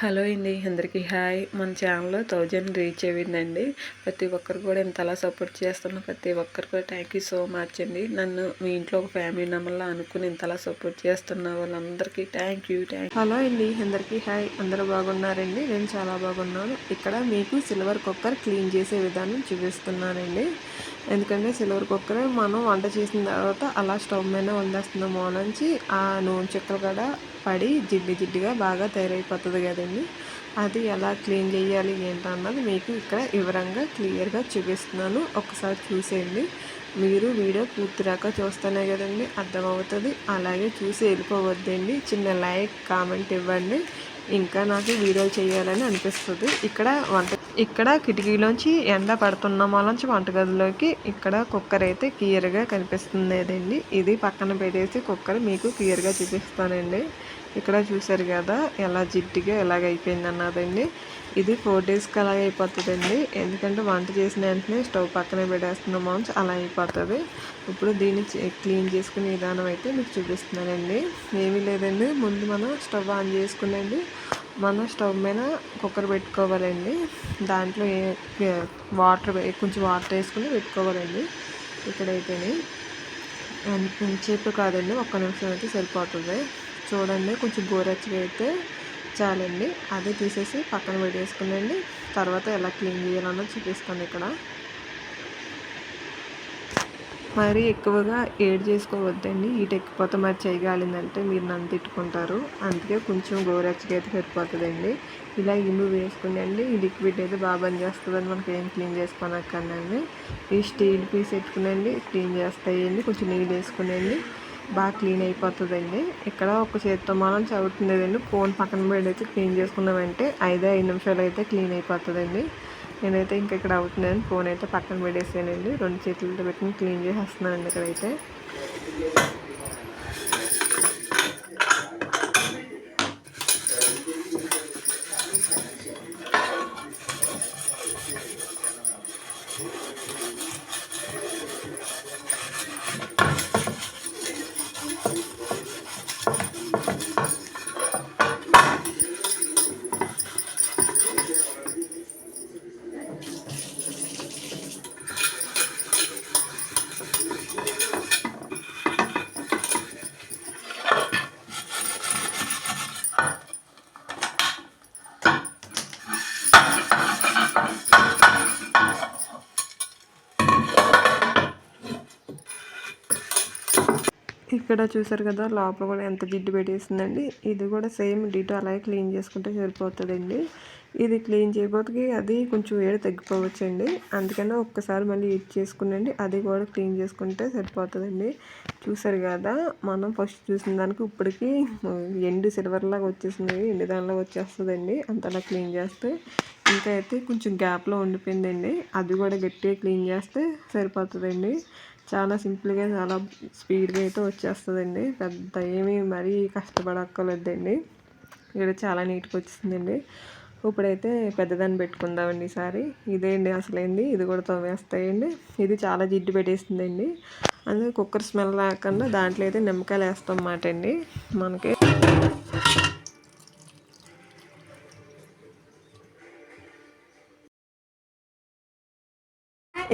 Hello అండి, అందరికీ hi. మన ఛానల్లో 1000 రీచ్ అయ్యిందండి. ప్రతి ఒక్కరు కూడా ఇంతలా సపోర్ట్ చేస్తున్న ప్రతి ఒక్కరు కూడా థ్యాంక్ యూ సో మచ్ అండి. నన్ను మీ ఇంట్లో ఒక ఫ్యామిలీ మెంబర్లా అనుకుని ఇంతలా సపోర్ట్ చేస్తున్న వాళ్ళందరికీ థ్యాంక్ యూ. హలో అండి, అందరికీ హాయ్. అందరూ బాగున్నారండి? నేను చాలా బాగున్నాను. ఇక్కడ మీకు సిల్వర్ కుక్కర్ క్లీన్ చేసే విధానం చూపిస్తున్నానండి. ఎందుకంటే సిల్వర్ కుక్కర్ మనం వంట చేసిన తర్వాత అలా స్టవ్ మీద వదిలేస్తున్న నుంచి ఆ నూనె చుక్కలు కూడా పడి జిడ్డుగా బాగా తయారైపోతుంది కదండి. అది ఎలా క్లీన్ చేయాలి ఏంటన్నది మీకు ఇక్కడ వివరంగా క్లియర్గా చూపిస్తున్నాను. ఒకసారి చూసేయండి. మీరు వీడియో పూర్తిరాక చూస్తేనే కదండి అర్థమవుతుంది. అలాగే చూసి వెళ్ళిపోవద్దండి. చిన్న లైక్ కామెంట్ ఇవ్వండి. ఇంకా నాకు వీడియోలు చేయాలని అనిపిస్తుంది. ఇక్కడ కిటికీలోంచి ఎండ పడుతున్న వాళ్ళంచి వంటగదిలోకి ఇక్కడ కుక్కర్ అయితే క్లియర్గా కనిపిస్తుంది లేదండి. ఇది పక్కన పెట్టేసి కుక్కర్ మీకు క్లియర్గా చూపిస్తానండి. ఇక్కడ చూసారు కదా ఎలా జిడ్డుగా ఎలాగైపోయింది అన్నదండి. ఇది 4 డేస్కి అలాగే అయిపోతుందండి. ఎందుకంటే వంట చేసిన వెంటనే స్టవ్ పక్కనే పెట్టేస్తున్నాం అలా అయిపోతుంది. ఇప్పుడు దీన్ని క్లీన్ చేసుకునే విధానం అయితే మీకు చూపిస్తున్నానండి. ఏమీ లేదండి, ముందు మనం స్టవ్ ఆన్ చేసుకునేది మనం స్టవ్ మీద కుక్కర్ పెట్టుకోవాలండి. దాంట్లో కొంచెం వాటర్ వేసుకుని పెట్టుకోవాలండి. ఇక్కడైతేనే చెప్పు కాదండి, ఒక్క నిమిషం అయితే సరిపోతుంది. చూడండి, కొంచెం గోరెచ్చగా అయితే చాలండి. అది తీసేసి పక్కన పెట్టేసుకునండి. తర్వాత ఎలా క్లీన్ చేయాలన్నది చూపిస్తాను. ఇక్కడ మరి ఎక్కువగా ఏడ్ చేసుకోవద్దండి. హీట్ ఎక్కిపోతే మరి చేయగాలిందంటే మీరు నన్ను తిట్టుకుంటారు. అందుకే కొంచెం గోరెచ్చగా అయితే సరిపోతుందండి. ఇలా ఇల్లు వేసుకునండి. ఈ లిక్విడ్ అయితే బాగా పనిచేస్తుందని మనకి ఏం క్లీన్ చేసుకోనక్కర్లేదండి. ఈ స్టీల్ పీస్ పెట్టుకునండి, క్లీన్ చేస్తాయండి. కొంచెం నీళ్ళు వేసుకునండి, బాగా క్లీన్ అయిపోతుందండి. ఇక్కడ ఒక చేతితో మనం చదువుతుండేదండి. ఫోన్ పక్కన పెట్టి క్లీన్ చేసుకున్నామంటే 5 నిమిషాలు అయితే క్లీన్ అయిపోతుందండి. నేనైతే ఇంకా ఇక్కడ అవుతుందని ఫోన్ అయితే పక్కన పెట్టేసానండి. 2 చేతులతో పెట్టుకుని క్లీన్ చేసేస్తున్నానండి ఇక్కడైతే. ఇక్కడ చూసారు కదా లోపల కూడా ఎంత జిడ్డు పెట్టేసిందండి. ఇది కూడా సేమ్ డిటో అలాగే క్లీన్ చేసుకుంటే సరిపోతుందండి. ఇది క్లీన్ చేయబోతుకి అది కొంచెం వేడి తగ్గిపోవచ్చండి. అందుకని ఒక్కసారి మళ్ళీ యూజ్ చేసుకునండి. అది కూడా క్లీన్ చేసుకుంటే సరిపోతుందండి. చూసారు కదా, మనం ఫస్ట్ చూసిన దానికి ఇప్పటికి ఎండు సిల్వర్ లాగా వచ్చేసింది, ఎండు దానిలాగా వచ్చేస్తుందండి అంతలా క్లీన్ చేస్తే. ఇంకా అయితే కొంచెం గ్యాప్లో ఉండిపోయిందండి. అది కూడా గట్టిగా క్లీన్ చేస్తే సరిపోతుందండి. చాలా సింపుల్గా చాలా స్పీడ్గా అయితే వచ్చేస్తుందండి. పెద్ద ఏమీ మరీ కష్టపడక్కర్లేదండి. ఇక్కడ చాలా నీట్గా వచ్చిందండి. ఇప్పుడైతే పెద్దదాన్ని పెట్టుకుందామండి ఈసారి. ఇదేంటి అసలేంది, ఇది కూడా తోమేస్తాయండి. ఇది చాలా జిడ్డు పెట్టేస్తుందండి. అందుకే కుక్కర్ స్మెల్ రాకుండా దాంట్లో అయితే నిమ్మకాయలు వేస్తాం అన్నమాట అండి. మనకి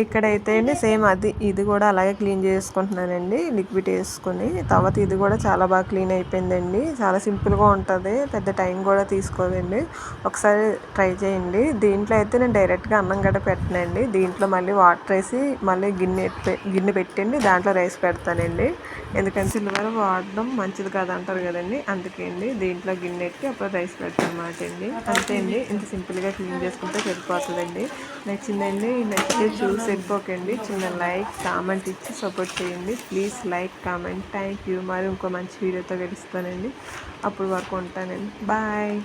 ఇక్కడైతే అండి సేమ్ ఇది కూడా అలాగే క్లీన్ చేసుకుంటున్నానండి లిక్విడ్ వేసుకుని. తర్వాత ఇది కూడా చాలా బాగా క్లీన్ అయిపోయిందండి. చాలా సింపుల్గా ఉంటుంది, పెద్ద టైం కూడా తీసుకోదండి. ఒకసారి ట్రై చేయండి. దీంట్లో అయితే నేను డైరెక్ట్గా అన్నం గడ్డ పెట్టనండి. దీంట్లో మళ్ళీ వాటర్ వేసి మళ్ళీ గిన్నె పెట్టండి, దాంట్లో రైస్ పెడతానండి. ఎందుకంటే సిల్వర్ వాడడం మంచిది కాదంటారు కదండి. అందుకే అండి దీంట్లో గిన్నె ఎట్టి అప్పుడు రైస్ పెడతాను అన్నమాట అండి. అంతే అండి, ఇంత సింపుల్గా క్లీన్ చేసుకుంటే సరిపోతుందండి. నచ్చిందండి, నచ్చితే చూసి వెళ్ళిపోకండి. చిన్న లైక్ కామెంట్ ఇచ్చి సపోర్ట్ చేయండి. Please like comment. Thank you. మరి ఇంకో మంచి వీడియోతో కలుస్తానండి. అప్పుడు వరకు ఉంటానండి. బాయ్.